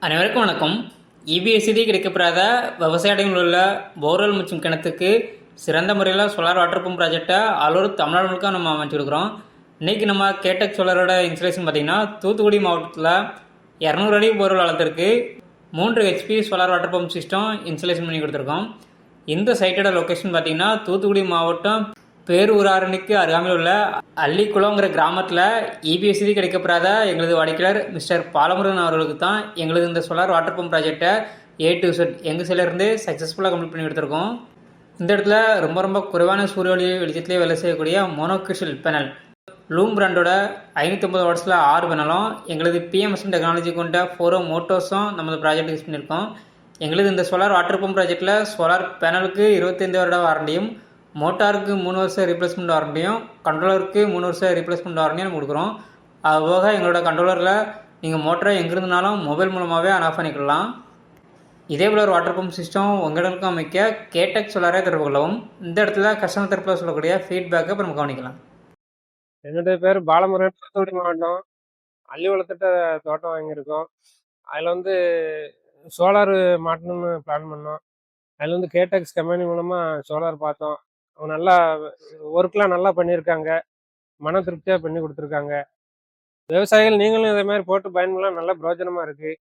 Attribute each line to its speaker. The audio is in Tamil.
Speaker 1: அனைவருக்கும் வணக்கம். இபிஎஸ்சிடி கிடைக்கப்பெறாத விவசாயிகளில் உள்ள போர்வெல் மற்றும் கிணத்துக்கு சிறந்த முறையில் சோலார் வாட்டர் பம்ப் ப்ராஜெக்டை ஆலோர் தமிழ்நாடு முழுக்க நம்ம அமைச்சிருக்கிறோம். இன்றைக்கி நம்ம கேடெக் சோலாரோட இன்ஸ்டலேஷன் பார்த்திங்கன்னா தூத்துக்குடி மாவட்டத்தில் 200 அடி போர்வெல் வளர்த்துருக்கு 3 HP solar water pump system installation பண்ணி கொடுத்துருக்கோம். இந்த சைட்டோட லொக்கேஷன் பார்த்திங்கன்னா தூத்துக்குடி மாவட்டம் பேரூராரணிக்கு அருகாமையில் உள்ள அள்ளிக்குளங்கிற கிராமத்தில் இபிஎஸ்சி கிடைக்கப்பெறாத எங்களது வாடிக்கையாளர் மிஸ்டர் பாலமுருகன் அவர்களுக்கு தான் எங்களது இந்த சோலார் வாட்டர் பம்ப் ப்ராஜெக்டை A to Z எங்கள் சைடிலேருந்து சக்ஸஸ்ஃபுல்லாக கம்ப்ளீட் பண்ணி கொடுத்துருக்கோம். இந்த இடத்துல ரொம்ப குறைவான சூரிய ஒளி வெளிச்சத்திலே வேலை செய்யக்கூடிய மோனோகிறிஸ்டல் பேனல் லூம் பிராண்டோட 550 வாட்ஸில் 6 பேனலும் எங்களது பிஎம்எஸ்எம் டெக்னாலஜி கொண்ட 4 மோட்டோர்ஸும் நமது ப்ராஜெக்ட் யூஸ் பண்ணியிருக்கோம். எங்களது இந்த சோலார் வாட்டர் பம்ப் ப்ராஜெக்டில் சோலார் பேனலுக்கு 25 வருட வாரண்டியும், மோட்டாருக்கு 3 வருஷம் ரீப்ளேஸ்மெண்ட் வாரண்டியும், கண்ட்ரோலருக்கு 3 வருஷம் ரீப்ளேஸ்மெண்ட் வாரண்டியும் நம்ம கொடுக்குறோம். அதுபோக எங்களோட கண்ட்ரோலரில் நீங்கள் மோட்டரை எங்கிருந்தாலும் மொபைல் மூலமாகவே ஆன் ஆஃப் பண்ணிக்கலாம். இதே போல் ஒரு வாட்டர் பம்ப் சிஸ்டம் உங்களுக்கும் அமைக்க கேடெக் சோலாரை தொடர்பு கொள்ளவும். இந்த இடத்துல கஸ்டமர் தரப்பில் சொல்லக்கூடிய ஃபீட்பேக்கை இப்போ நம்ம கவனிக்கலாம்.
Speaker 2: என்னுடைய பேர் பாலமுருகன், தூத்துக்குடி மாவட்டம். அள்ளிவளத்திட்ட தோட்டம் வாங்கியிருக்கோம். அதில் சோலார் மாட்டணும்னு பிளான் பண்ணோம். அதில் கேடெக்ஸ் கம்பெனி மூலமாக சோலார் பார்த்தோம். அவங்க நல்லா ஒர்க்லாம் நல்லா பண்ணியிருக்காங்க. மன திருப்தியாக பண்ணி கொடுத்துருக்காங்க. விவசாயிகள் நீங்களும் இதே மாதிரி போட்டு பயன்படலாம், நல்ல பிரயோஜனமாக இருக்குது.